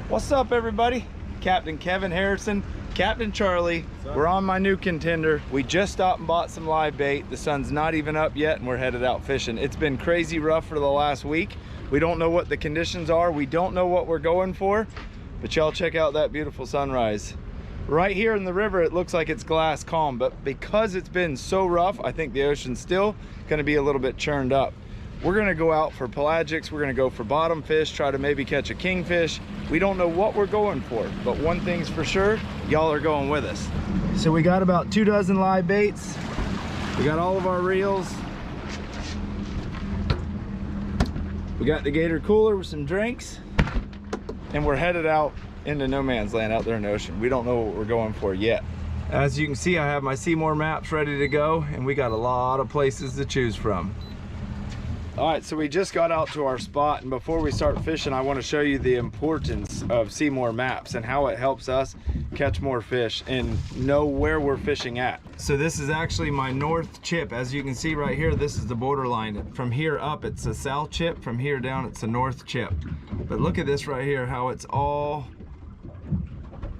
What's up, everybody? Captain Kevin Harrison, Captain Charlie. We're on my new contender. We just stopped and bought some live bait. The sun's not even up yet and we're headed out fishing. It's been crazy rough for the last week. We don't know what the conditions are. We don't know what we're going for, but y'all check out that beautiful sunrise. Right here in the river, it looks like it's glass calm, but because it's been so rough, I think the ocean's still gonna be a little bit churned up. We're gonna go out for pelagics, we're gonna go for bottom fish, try to maybe catch a kingfish. We don't know what we're going for, but one thing's for sure, y'all are going with us. So we got about 24 live baits. We got all of our reels. We got the gator cooler with some drinks, and we're headed out into no man's land out there in the ocean. We don't know what we're going for yet. As you can see, I have my Seymour maps ready to go, and we got a lot of places to choose from. All right, so we just got out to our spot, and before we start fishing, I want to show you the importance of Seymour maps and how it helps us catch more fish and know where we're fishing at. So this is actually my north chip. As you can see right here, this is the borderline. From here up, it's a south chip. From here down, it's a north chip. But look at this right here, how it's all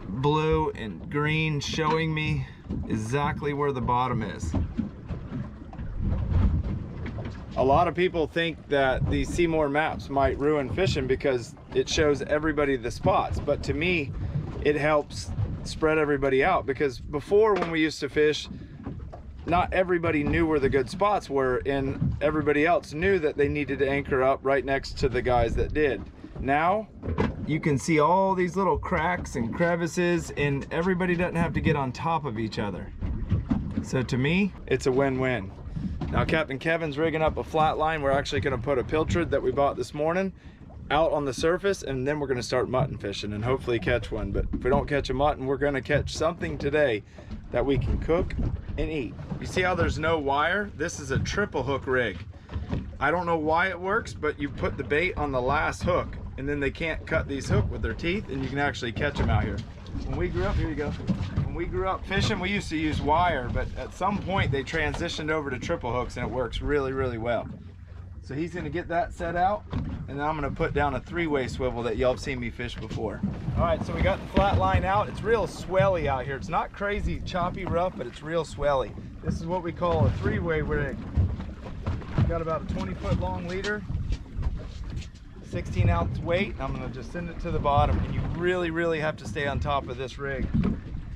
blue and green, showing me exactly where the bottom is. A lot of people think that these Seymour maps might ruin fishing because it shows everybody the spots, but to me it helps spread everybody out, because before, when we used to fish, not everybody knew where the good spots were, and everybody else knew that they needed to anchor up right next to the guys that did. Now you can see all these little cracks and crevices, and everybody doesn't have to get on top of each other. So to me, it's a win-win. Now Captain Kevin's rigging up a flat line. We're actually going to put a pilchard that we bought this morning out on the surface, and then we're going to start mutton fishing and hopefully catch one. But if we don't catch a mutton, we're going to catch something today that we can cook and eat. You see how there's no wire? This is a triple hook rig. I don't know why it works, but you put the bait on the last hook, and then they can't cut these hooks with their teeth, and you can actually catch them out here. When we grew up, here you go. When we grew up fishing, we used to use wire, but at some point they transitioned over to triple hooks, and it works really, really well. So he's gonna get that set out, and then I'm gonna put down a three-way swivel that y'all have seen me fish before. All right, so we got the flat line out. It's real swelly out here. It's not crazy choppy rough, but it's real swelly. This is what we call a three-way rig. Got about a 20-foot long leader, 16-ounce weight. I'm gonna just send it to the bottom, and you really, really have to stay on top of this rig,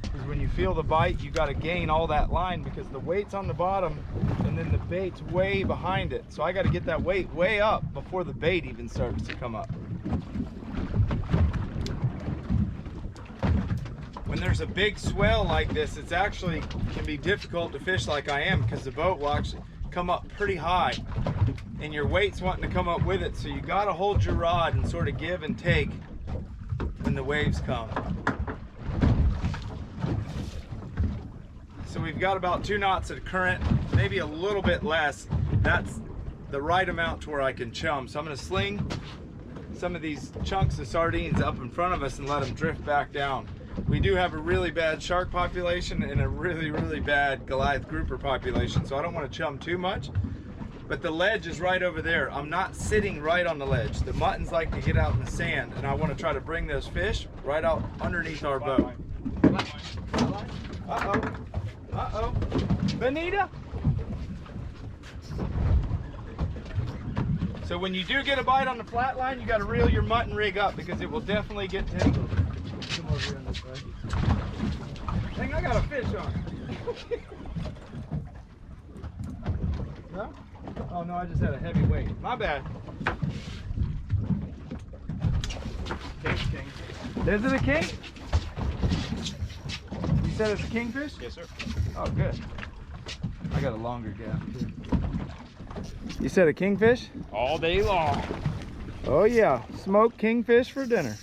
because when you feel the bite, you got to gain all that line, because the weight's on the bottom and then the bait's way behind it. So I got to get that weight way up before the bait even starts to come up. When there's a big swell like this, it's actually can be difficult to fish like I am, because the boat will actually come up pretty high and your weight's wanting to come up with it. So you got to hold your rod and sort of give and take when the waves come. So we've got about 2 knots of current, maybe a little bit less. That's the right amount to where I can chum. So I'm going to sling some of these chunks of sardines up in front of us and let them drift back down. We do have a really bad shark population and a really, really bad Goliath grouper population, so I don't want to chum too much. But the ledge is right over there. I'm not sitting right on the ledge. The muttons like to get out in the sand, and I want to try to bring those fish right out underneath our boat. Uh-oh. Uh-oh. Benita? So when you do get a bite on the flat line, you got to reel your mutton rig up, because it will definitely get tangled. Come over here on this way. Dang, I got a fish on it. No? Oh no, I just had a heavy weight. My bad. King. Is it a king? You said it's a kingfish? Yes, sir. Oh, good. I got a longer gap too. You said a kingfish? All day long. Oh yeah, smoked kingfish for dinner.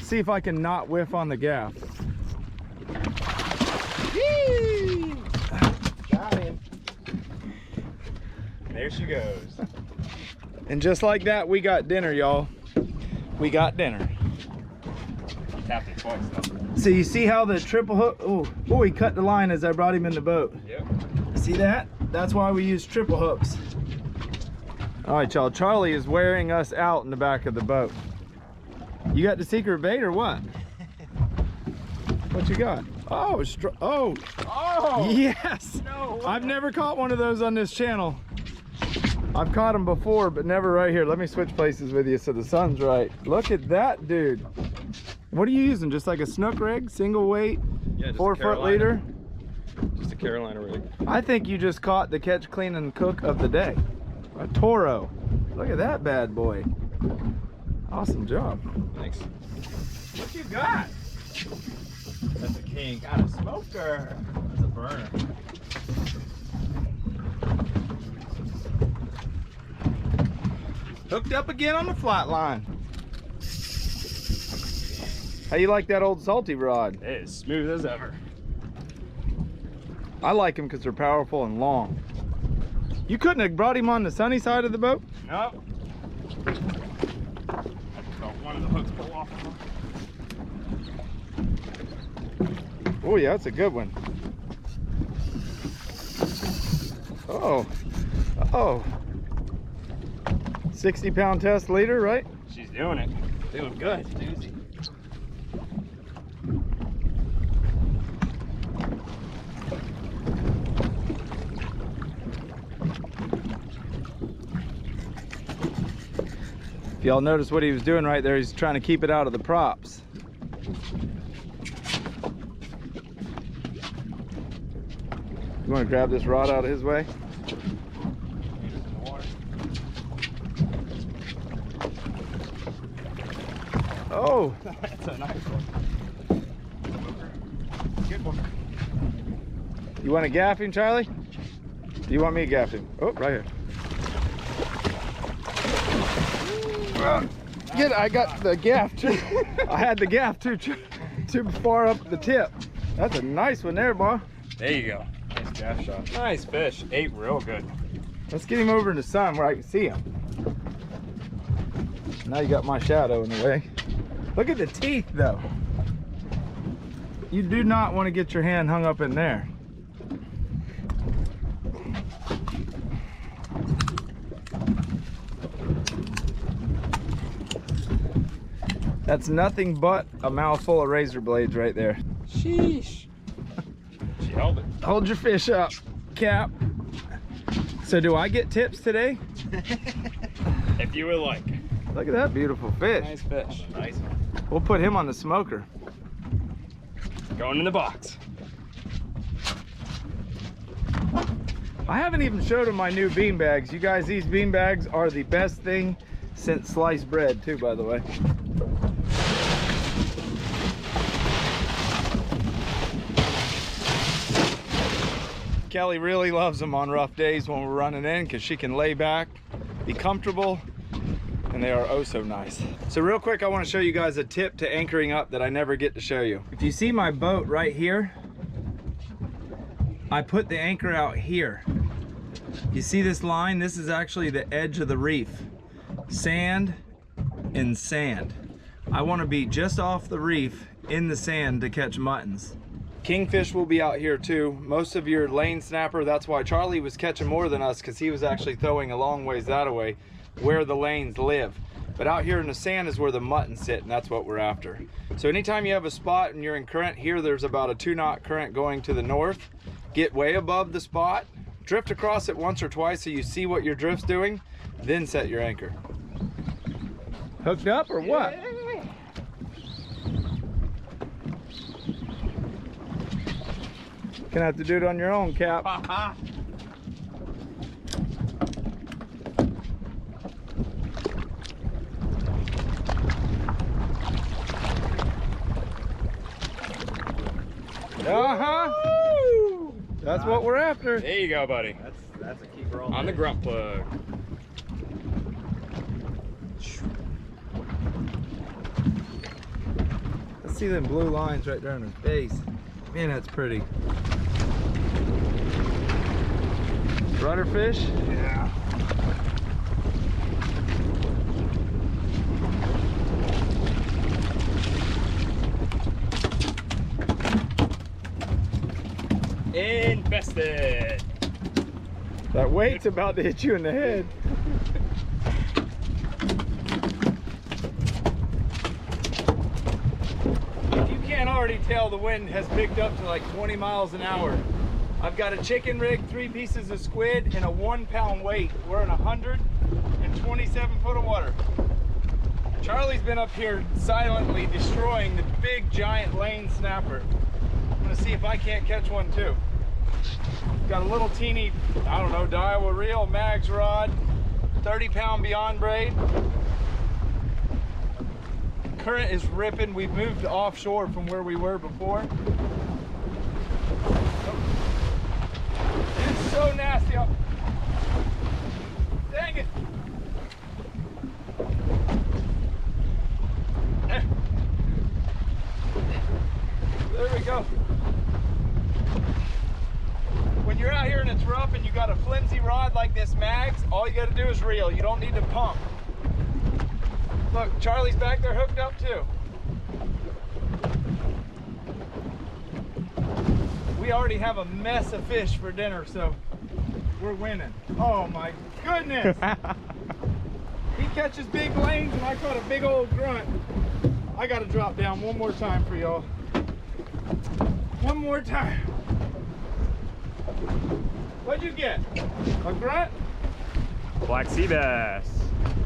See if I can not whiff on the gaff. Yee! Got him. There she goes. And just like that, we got dinner, y'all. We got dinner. Tapped it twice though. So you see how the triple hook, oh, he cut the line as I brought him in the boat. Yep. See that? That's why we use triple hooks. All right, y'all, Charlie is wearing us out in the back of the boat. You got the secret bait or what? What you got? Oh, Oh! yes! No way. I've never caught one of those on this channel. I've caught them before, but never right here. Let me switch places with you so the sun's right. Look at that, dude. What are you using? Just like a snook rig, single weight, Yeah, just 4-foot leader? Just a Carolina rig. I think you just caught the catch, clean, and cook of the day. A Toro. Look at that bad boy. Awesome job. Thanks. What you got? That's a king. Got a smoker. That's a burner. Hooked up again on the flat line. How you like that old salty rod? It is smooth as ever. I like them because they're powerful and long. You couldn't have brought him on the sunny side of the boat? Nope. Got one of the hooks pull off. Oh yeah, that's a good one. Oh, oh. 60-pound test leader, right? She's doing it. Doing good. Doozy. If y'all notice what he was doing right there, he's trying to keep it out of the props. You want to grab this rod out of his way? Oh, That's a nice one. Good one. you want to gaff him, Charlie? Do you want me to gaff him? Oh, right here. Get it, I got the gaff too. I had the gaff too far up the tip. That's a nice one there, boy. There you go. Nice gaff shot. Nice fish. Ate real good. Let's get him over in the sun where I can see him. Now you got my shadow in the way. Look at the teeth though. You do not want to get your hand hung up in there. That's nothing but a mouthful of razor blades right there. Sheesh. She held it. Hold your fish up, Cap. So do I get tips today? If you would like. Look at that beautiful fish. Nice fish. Nice one. We'll put him on the smoker. Going in the box. I haven't even showed him my new bean bags. You guys, these bean bags are the best thing since sliced bread too, by the way. Kelly really loves them on rough days when we're running in because she can lay back, be comfortable, and they are oh so nice. So real quick, I want to show you guys a tip to anchoring up that I never get to show you. If you see my boat right here, I put the anchor out here. You see this line? This is actually the edge of the reef. Sand and sand. I want to be just off the reef in the sand to catch muttons. Kingfish will be out here too. Most of your lane snapper, that's why Charlie was catching more than us, because he was actually throwing a long ways that away where the lanes live. But out here in the sand is where the muttons sit, and that's what we're after. So anytime you have a spot and you're in current, here there's about a 2-knot current going to the north. Get way above the spot, drift across it once or twice so you see what your drift's doing, then set your anchor. Hooked up or what? Yeah. Gonna have to do it on your own, Cap. That's what we're after. There you go, buddy. That's a keeper all On the day. grunt plug. Let's see them blue lines right there on his face. Man, that's pretty. Rudder fish? Yeah. Infested. That weight's about to hit you in the head. can't already tell the wind has picked up to like 20 miles an hour. I've got a chicken rig, 3 pieces of squid, and a 1-pound weight. We're in 127 foot of water. Charlie's been up here silently destroying the big giant lane snapper. I'm gonna see if I can't catch one too. Got a little teeny, I don't know, Daiwa reel, mags rod, 30-pound beyond braid. Current is ripping. We've moved offshore from where we were before. It's so nasty. Dang it. There we go. When you're out here and it's rough and you got a flimsy rod like this mags, all you got to do is reel. You don't need to pump. Look, Charlie's back there hooked up too. We already have a mess of fish for dinner, so we're winning. Oh my goodness. He catches big lanes and I caught a big old grunt. I got to drop down one more time for y'all. One more time. What'd you get? A grunt? Black sea bass.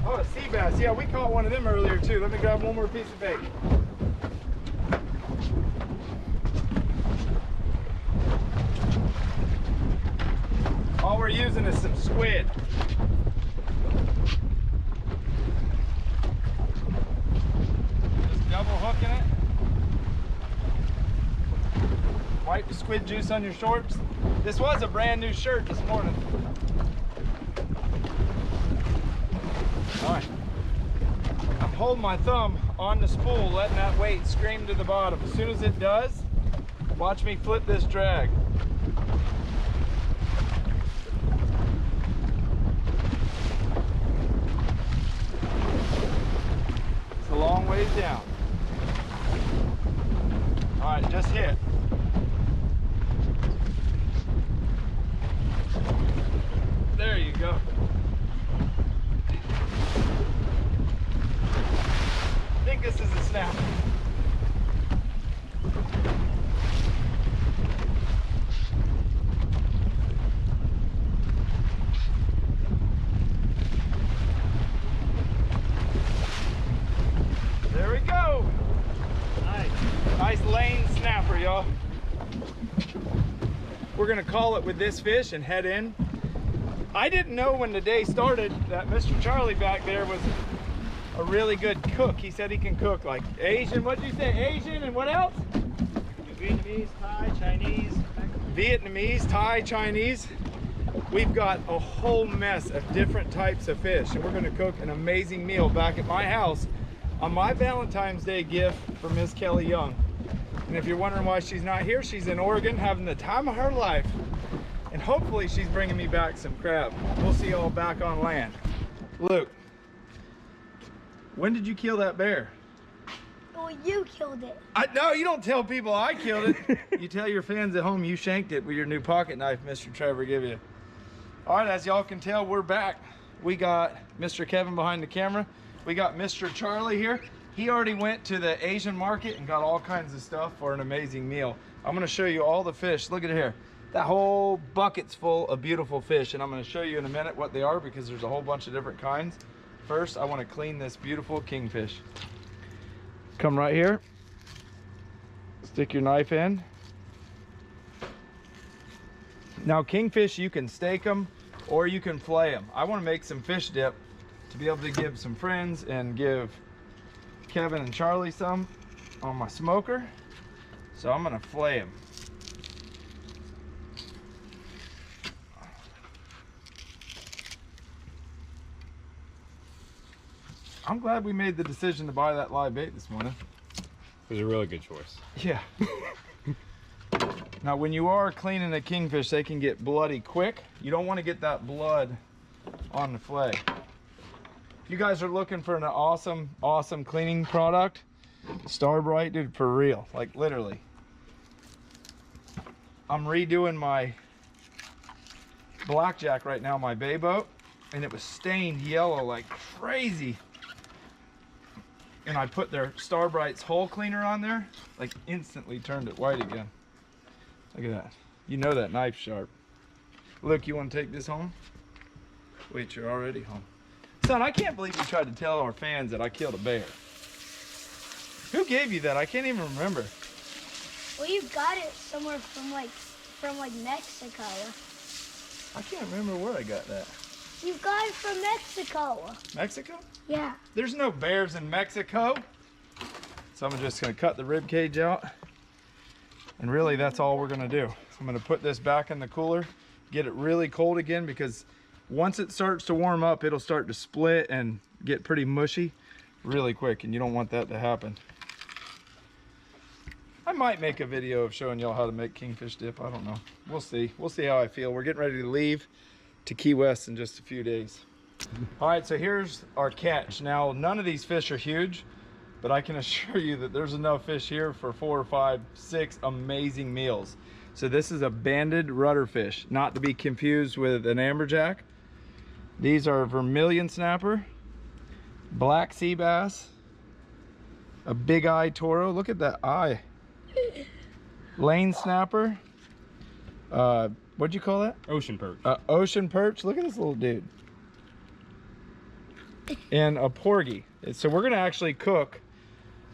Oh, a sea bass. Yeah, we caught one of them earlier too. Let me grab one more piece of bait. All we're using is some squid. Just double hooking it. Wipe the squid juice on your shorts. This was a brand new shirt this morning. All right. I'm holding my thumb on the spool, letting that weight scream to the bottom. As soon as it does, watch me flip this drag. It's a long ways down. All right, just hit. There you go. I think this is a snap. There we go. Nice. Nice lane snapper, y'all. We're gonna call it with this fish and head in. I didn't know when the day started that Mr. Charlie back there was a really good cook. He said he can cook like Asian, what did you say, Asian and what else? Vietnamese, Thai, Chinese. Vietnamese, Thai, Chinese. We've got a whole mess of different types of fish and we're gonna cook an amazing meal back at my house on my Valentine's Day gift for Miss Kelly Young. And if you're wondering why she's not here, she's in Oregon having the time of her life. And hopefully she's bringing me back some crab. We'll see y'all back on land. Luke, when did you kill that bear? Well, you killed it. No, you don't tell people I killed it. You tell your fans at home you shanked it with your new pocket knife Mr. Trevor gave you. All right, as y'all can tell, we're back. We got Mr. Kevin behind the camera. We got Mr. Charlie here. He already went to the Asian market and got all kinds of stuff for an amazing meal. I'm gonna show you all the fish. Look at it here. That whole bucket's full of beautiful fish, and I'm going to show you in a minute what they are because there's a whole bunch of different kinds. First, I want to clean this beautiful kingfish. Come right here. Stick your knife in. Now, kingfish, you can steak them or you can fillet them. I want to make some fish dip to be able to give some friends and give Kevin and Charlie some on my smoker. So I'm going to fillet them. I'm glad we made the decision to buy that live bait this morning. It was a really good choice. Yeah. Now, when you are cleaning a kingfish, they can get bloody quick. You don't want to get that blood on the fillet. If you guys are looking for an awesome cleaning product, Starbright, dude, for real, like literally. I'm redoing my blackjack right now, my bay boat, and it was stained yellow like crazy. and I put their Starbright's hull cleaner on there, like instantly turned it white again. Look at that. You know that knife's sharp. Luke, you want to take this home? Wait, you're already home. Son, I can't believe you tried to tell our fans that I killed a bear. Who gave you that? I can't even remember. Well, you got it somewhere from Mexico. I can't remember where I got that. You got it from Mexico. Mexico? Yeah. There's no bears in Mexico. So I'm just gonna cut the rib cage out. And really that's all we're gonna do. So I'm gonna put this back in the cooler, get it really cold again, because once it starts to warm up, it'll start to split and get pretty mushy really quick, and you don't want that to happen. I might make a video of showing y'all how to make kingfish dip. I don't know. We'll see. We'll see how I feel. We're getting ready to leave to Key West in just a few days. All right, so here's our catch. Now, none of these fish are huge, but I can assure you that there's enough fish here for 4 or 5, 6 amazing meals. So this is a banded rudder fish, not to be confused with an amberjack. These are vermilion snapper, black sea bass, a big eye Toro. Look at that eye. Lane snapper. What'd you call that? Ocean perch. Ocean perch. Look at this little dude. And a porgy. So we're gonna actually cook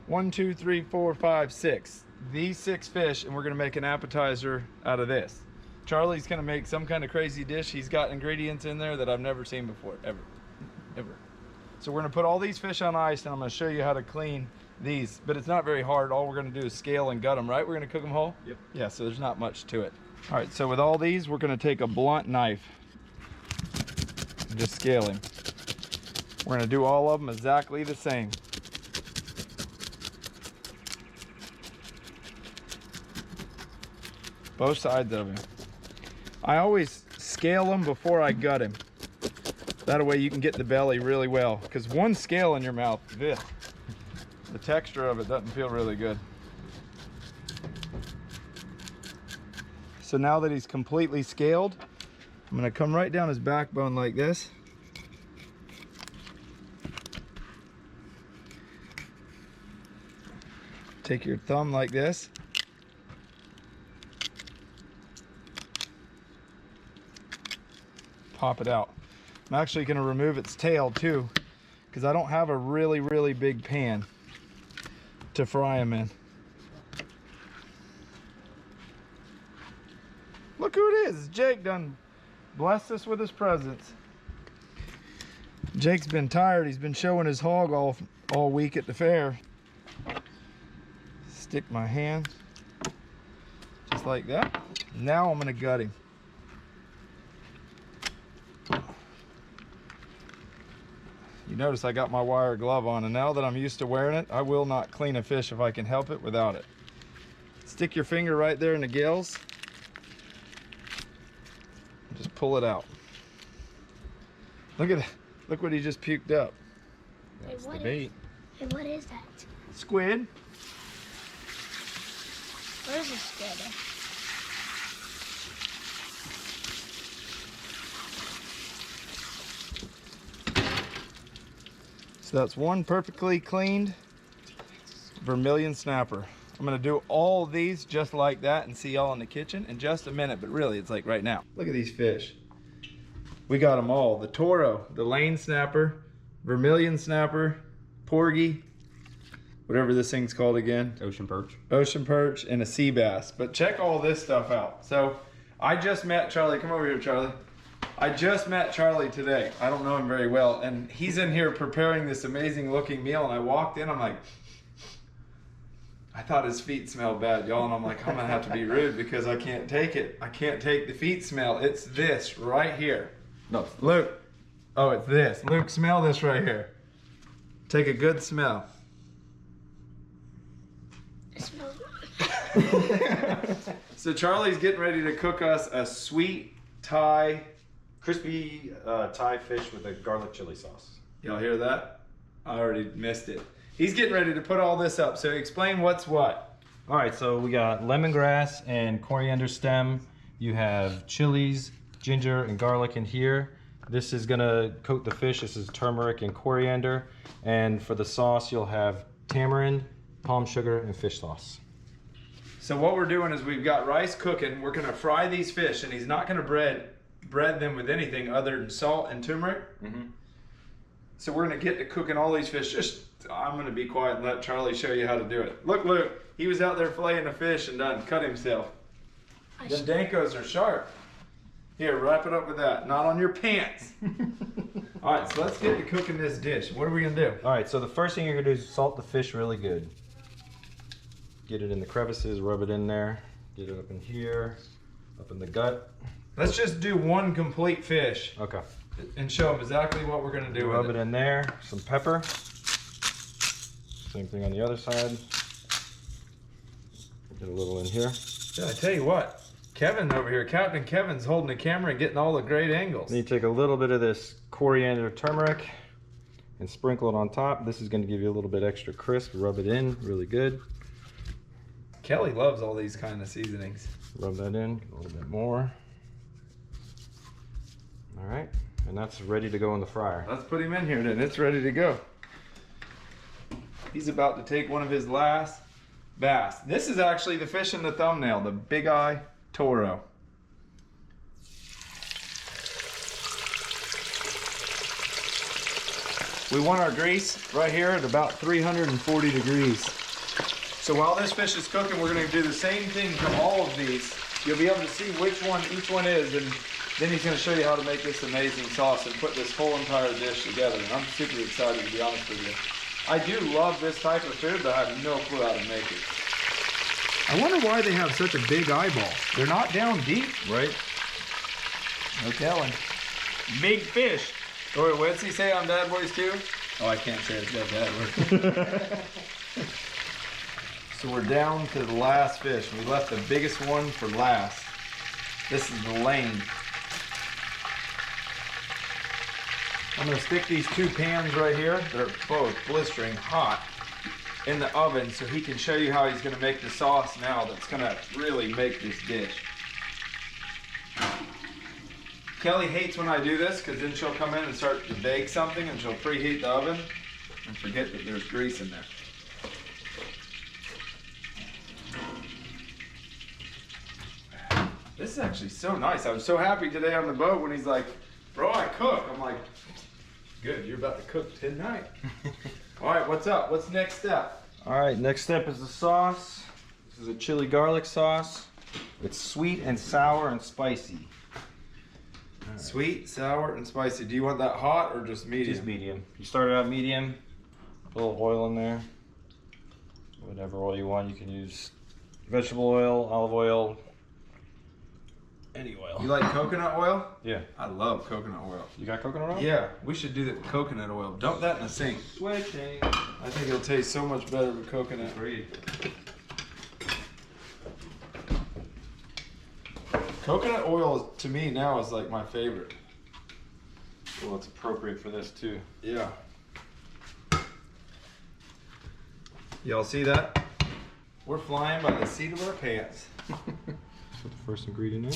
1, 2, 3, 4, 5, 6. These 6 fish, and we're gonna make an appetizer out of this. Charlie's gonna make some kind of crazy dish. He's got ingredients in there that I've never seen before, ever. So we're gonna put all these fish on ice, and I'm gonna show you how to clean these, but it's not very hard. All we're gonna do is scale and gut them, right? We're gonna cook them whole? Yep. Yeah, so there's not much to it. All right, so with all these, we're gonna take a blunt knife and just scale him. We're gonna do all of them exactly the same. Both sides of him. I always scale them before I gut him. That way you can get the belly really well, because one scale in your mouth, ugh, the texture of it doesn't feel really good. So now that he's completely scaled, I'm gonna come right down his backbone like this. Take your thumb like this. Pop it out. I'm actually gonna remove its tail too, because I don't have a really, really big pan to fry them in. Look who it is. Jake done blessed us with his presence. Jake's been tired. He's been showing his hog all week at the fair. Stick my hand just like that. Now I'm gonna gut him. You notice I got my wire glove on, and now that I'm used to wearing it, I will not clean a fish if I can help it without it. Stick your finger right there in the gills. And just pull it out. Look at that. Look what he just puked up. That's Hey, the bait. Hey, what is that? Squid. Where's the squid? So that's one perfectly cleaned vermilion snapper. I'm gonna do all of these just like that and see y'all in the kitchen in just a minute, but really it's like right now. Look at these fish. We got them all. The Toro, the lane snapper, vermilion snapper, porgy, whatever this thing's called again. Ocean perch. Ocean perch, and a sea bass. But check all this stuff out. So I just met Charlie. Come over here, Charlie. I just met Charlie today. I don't know him very well, and he's in here preparing this amazing looking meal, and I walked in, I'm like, I thought his feet smelled bad, y'all, and I'm like, I'm gonna have to be rude because I can't take it. I can't take the feet smell. It's this right here. No. Luke. Oh, it's this. Luke, smell this right here. Take a good smell. It smells So Charlie's getting ready to cook us a sweet Thai. Crispy Thai fish with a garlic chili sauce. Y'all hear that? I already missed it. He's getting ready to put all this up. So explain what's what. All right, so we got lemongrass and coriander stem. You have chilies, ginger, and garlic in here. This is gonna coat the fish. This is turmeric and coriander. And for the sauce, you'll have tamarind, palm sugar, and fish sauce. So what we're doing is we've got rice cooking. We're gonna fry these fish, and he's not gonna bread them with anything other than salt and turmeric. So we're gonna get to cooking all these fish. I'm gonna be quiet and let Charlie show you how to do it. Look, Luke, he was out there filleting a fish and done cut himself. The Dankos are sharp. Here, wrap it up with that. Not on your pants. All right, so let's get to cooking this dish. What are we gonna do? All right, so the first thing you're gonna do is salt the fish really good. Get it in the crevices, rub it in there. Get it up in here, up in the gut. Let's just do one complete fish. Okay. And show them exactly what we're gonna do Rub with it in there, some pepper. Same thing on the other side. Get a little in here. Yeah, I tell you what, Kevin over here, Captain Kevin's holding the camera and getting all the great angles. Then you take a little bit of this coriander turmeric and sprinkle it on top. This is gonna give you a little bit extra crisp. Rub it in really good. Kelly loves all these kind of seasonings. Rub that in a little bit more. All right, and that's ready to go in the fryer. Let's put him in here then, it's ready to go. He's about to take one of his last bass. This is actually the fish in the thumbnail, the big eye Toro. We want our grease right here at about 340 degrees. So while this fish is cooking, we're gonna do the same thing to all of these. You'll be able to see which one each one is, and then he's gonna show you how to make this amazing sauce and put this whole entire dish together. And I'm super excited, to be honest with you. I do love this type of food, but I have no clue how to make it. I wonder why they have such a big eyeball. They're not down deep, Right? no telling. Big fish. Or what's he say on Bad Boys 2? Oh, I can't say it, it's got bad word. So we're down to the last fish. We left the biggest one for last. This is the lane. I'm gonna stick these two pans right here. They're both blistering hot in the oven so he can show you how he's gonna make the sauce now that's gonna really make this dish. Kelly hates when I do this because then she'll come in and start to bake something and she'll preheat the oven and forget that there's grease in there. This is actually so nice. I was so happy today on the boat when he's like, bro, I cook. I'm like, good, you're about to cook tonight. All right, what's up? What's the next step? All right, next step is the sauce. This is a chili garlic sauce. It's sweet and sour and spicy. Right. Sweet, sour, and spicy. Do you want that hot or just medium? Just medium. You start it out medium, put a little oil in there. Whatever oil you want. You can use vegetable oil, olive oil, any oil. You like coconut oil? Yeah. I love coconut oil. You got coconut oil? Yeah, we should do that with coconut oil. Dump that in the sink. Switching. I think it'll taste so much better with coconut. Agreed. Coconut oil to me now is like my favorite. Well, it's appropriate for this too. Yeah. Y'all see that? We're flying by the seat of our pants. Put the first ingredient in.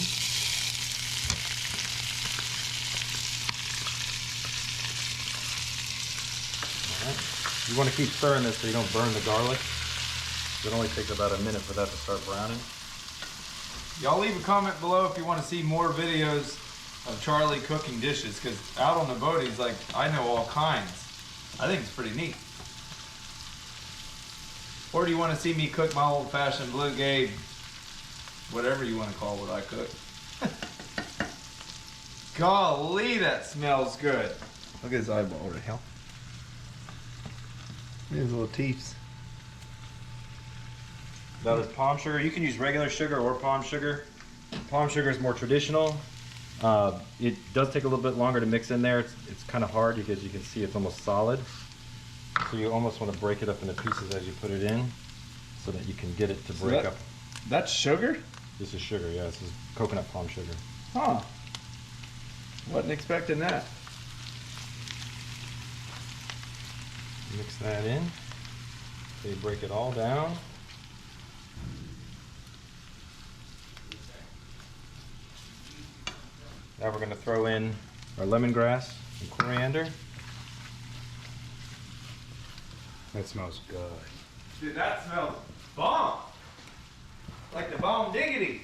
Alright. You want to keep stirring this so you don't burn the garlic. It only takes about a minute for that to start browning. Y'all leave a comment below if you want to see more videos of Charlie cooking dishes, because out on the boat he's like, I know all kinds. I think it's pretty neat. Or do you want to see me cook my old-fashioned Bluegabe, whatever you want to call what I cook? Golly, that smells good. Look at his eyeball, what the hell? Look at his little teeth. That is palm sugar. You can use regular sugar or palm sugar. Palm sugar is more traditional. It does take a little bit longer to mix in there. It's kind of hard because you can see it's almost solid. So you almost want to break it up into pieces as you put it in so that you can get it to break up. That's sugar? This is sugar, yeah. This is coconut palm sugar. Huh. Wasn't expecting that. Mix that in. So you break it all down. Now we're going to throw in our lemongrass and coriander. That smells good. Dude, that smells bomb. Like the bomb diggity.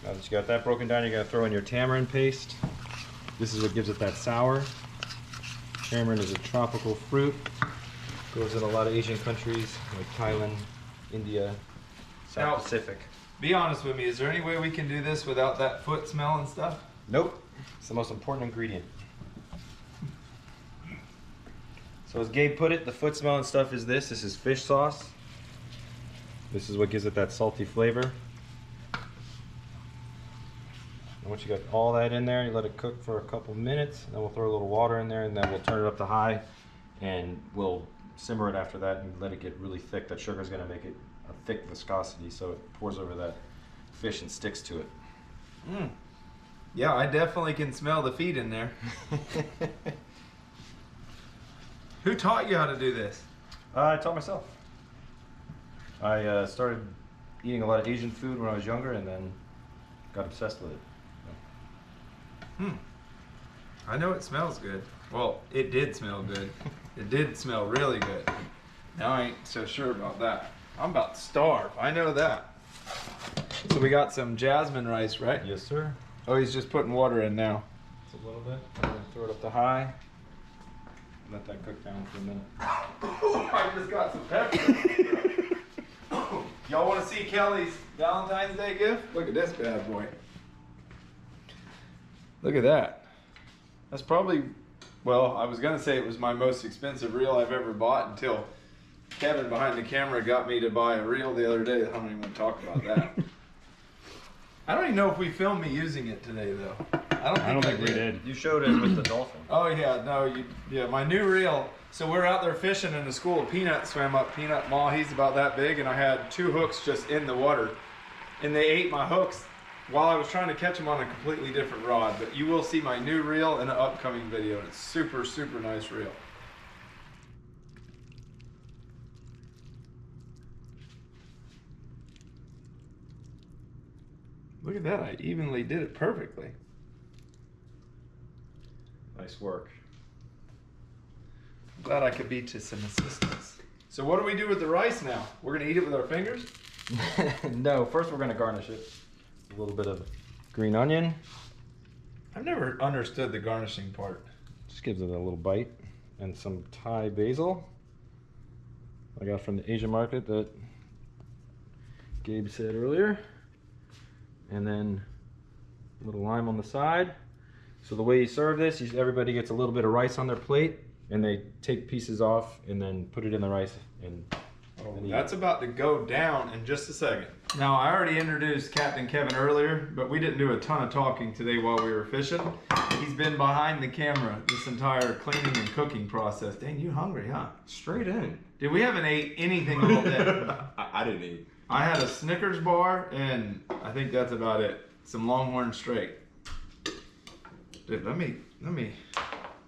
Now that you got that broken down, you're gonna throw in your tamarind paste. This is what gives it that sour. Tamarind is a tropical fruit. Grows in a lot of Asian countries like Thailand, India, South Now- Pacific. Be honest with me, is there any way we can do this without that foot smell and stuff? Nope. It's the most important ingredient. So as Gabe put it, the foot smell and stuff is this. This is fish sauce. This is what gives it that salty flavor. And once you got all that in there, you let it cook for a couple minutes. Then we'll throw a little water in there, and then we'll turn it up to high, and we'll simmer it after that and let it get really thick. That sugar is going to make it a thick viscosity, so it pours over that fish and sticks to it. Mm. Yeah, I definitely can smell the feet in there. Who taught you how to do this? I taught myself. I started eating a lot of Asian food when I was younger, and then got obsessed with it. I know it smells good. Well, it did smell good. It did smell really good. Now I ain't so sure about that. I'm about to starve. I know that. So we got some jasmine rice, right? Yes, sir. Oh, he's just putting water in now. Just a little bit. I'm gonna throw it up to high. Let that cook down for a minute. I just got some pepper. Y'all want to see Kelly's Valentine's Day gift? Look at this bad boy. Look at that. That's probably, well, I was going to say it was my most expensive reel I've ever bought until Kevin behind the camera got me to buy a reel the other day. I don't even want to talk about that. I don't even know if we filmed me using it today, though. I don't think we did. You showed it with the dolphin. Oh yeah, no, yeah, my new reel. So we're out there fishing in the school. Peanut swam up. Peanut He's about that big, and I had 2 hooks just in the water, and they ate my hooks while I was trying to catch them on a completely different rod. But you will see my new reel in an upcoming video, and it's super, super nice reel. Look at that, I evenly did it perfectly. Nice work. I'm glad I could be to some assistance. So what do we do with the rice now? We're gonna eat it with our fingers? No, first we're gonna garnish it. A little bit of green onion. I've never understood the garnishing part. Just gives it a little bite. And some Thai basil. I got from the Asian market that Gabe said earlier. And then a little lime on the side. So the way you serve this, everybody gets a little bit of rice on their plate, and they take pieces off and then put it in the rice. And That's about to go down in just a second. Now, I already introduced Captain Kevin earlier, but we didn't do a ton of talking today while we were fishing. He's been behind the camera this entire cleaning and cooking process. Dang, you hungry, huh? Straight in. Dude, we haven't ate anything all day. I didn't eat. I had a Snickers bar, and I think that's about it. Some Longhorn Straight. Dude, let me,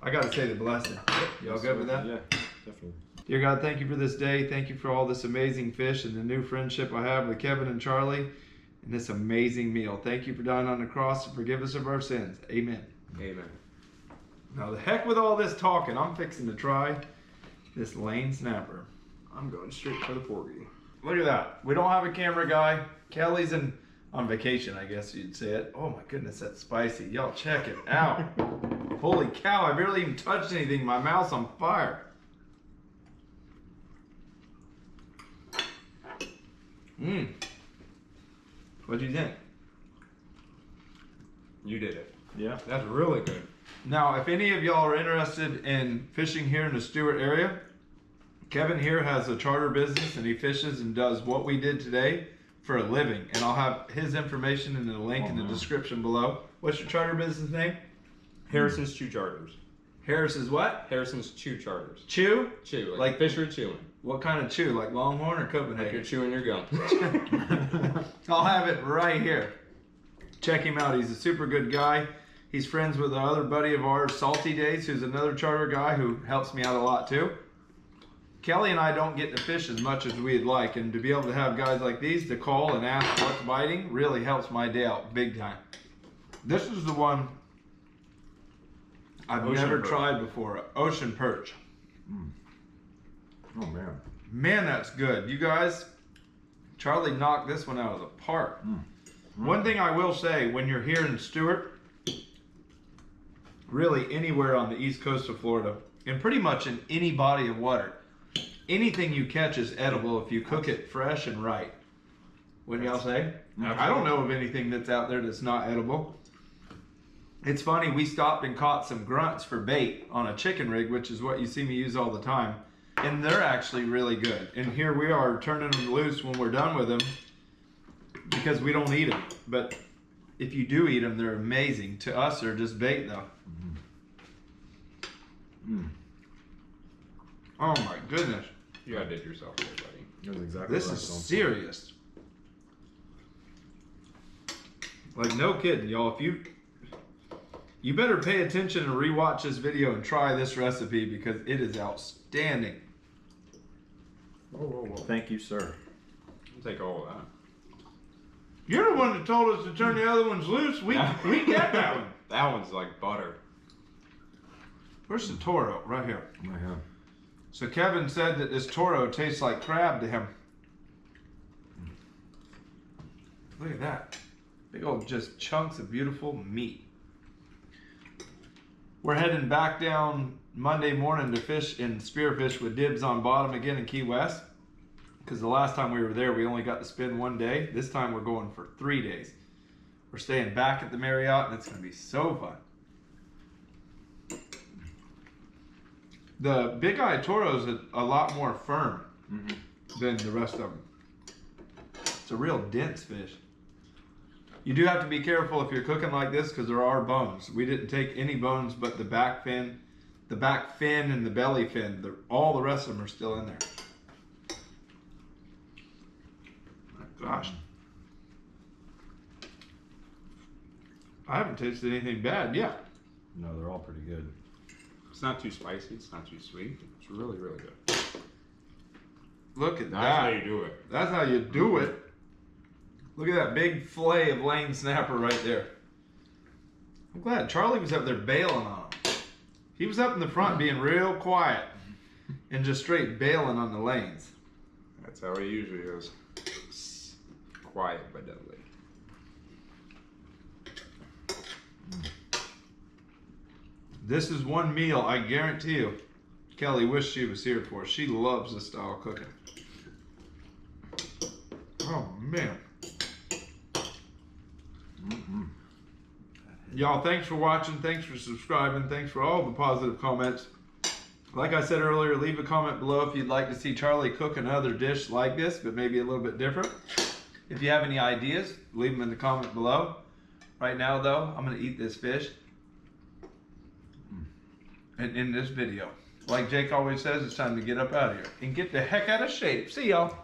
I gotta say the blessing. Y'all good with that? Yeah, definitely. Dear God, thank you for this day. Thank you for all this amazing fish and the new friendship I have with Kevin and Charlie and this amazing meal. Thank you for dying on the cross to forgive us of our sins. Amen. Amen. Now the heck with all this talking. I'm fixing to try this lane snapper. I'm going straight for the porgy. Look at that. We don't have a camera guy. Kelly's on vacation, I guess you'd say it. Oh my goodness, that's spicy. Y'all check it out. Holy cow, I barely even touched anything. My mouth's on fire. Mmm. What'd you think? You did it. Yeah. That's really good. Now, if any of y'all are interested in fishing here in the Stewart area, Kevin here has a charter business and he fishes and does what we did today for a living. And I'll have his information in the link in the description below. What's your charter business name? Harrison's Chew Charters. Harris's what? Harrison's Chew Charters. Chew? Chew, Like- like fish are chewing. What kind of chew? Like Longhorn or Like you're Copenhagen? chewing your gum. I'll have it right here. Check him out. He's a super good guy. He's friends with another buddy of ours, Salty Days, who's another charter guy who helps me out a lot too. Kelly and I don't get to fish as much as we'd like, and to be able to have guys like these to call and ask what's biting really helps my day out big time. This is the one I've Ocean never perch. tried before. Ocean perch. Oh man. Man, that's good. You guys, Charlie knocked this one out of the park. One thing I will say, when you're here in Stewart, really anywhere on the east coast of Florida, and pretty much in any body of water, anything you catch is edible if you cook it fresh and right. Wouldn't y'all say? I don't know of anything that's out there that's not edible. It's funny, we stopped and caught some grunts for bait on a chicken rig, which is what you see me use all the time. And they're actually really good. And here we are turning them loose when we're done with them because we don't eat them. But if you do eat them, they're amazing. To us, they're just bait though. Oh my goodness. You outdid yourself there, buddy. That's exactly This what I is thought. serious. Like no kidding, y'all. If you better pay attention and rewatch this video and try this recipe because it is outstanding. Whoa. Thank you, sir. I'll take all of that. You're the one that told us to turn the other ones loose. We get that one. That one's like butter. Where's the Toro? Right here. Right here. So Kevin said that this Toro tastes like crab to him. Look at that. Big old just chunks of beautiful meat. We're heading back down Monday morning to fish and spearfish with Dibs on bottom again in Key West. Because the last time we were there, we only got to spend 1 day. This time we're going for 3 days. We're staying back at the Marriott and it's going to be so fun. The Big Eye Toro is a lot more firm than the rest of them. It's a real dense fish. You do have to be careful if you're cooking like this because there are bones. We didn't take any bones but the back fin and the belly fin. All the rest of them are still in there. My gosh. I haven't tasted anything bad yet. No, they're all pretty good. It's not too spicy. It's not too sweet. It's really, really good. Look at That's that. how you do it. That's how you do it. Look at that big fillet of lane snapper right there. I'm glad Charlie was up there bailing on him. He was up in the front being real quiet and just straight bailing on the lanes. That's how he usually is. Quiet but deadly. This is one meal I guarantee you Kelly wished she was here for. She loves this style of cooking. Oh man. Y'all, thanks for watching. Thanks for subscribing. Thanks for all the positive comments. Like I said earlier, leave a comment below if you'd like to see Charlie cook another dish like this, but maybe a little bit different. If you have any ideas, leave them in the comment below. Right now, though, I'm going to eat this fish and end this video. Like Jake always says, it's time to get up out of here and get the heck out of shape. See y'all.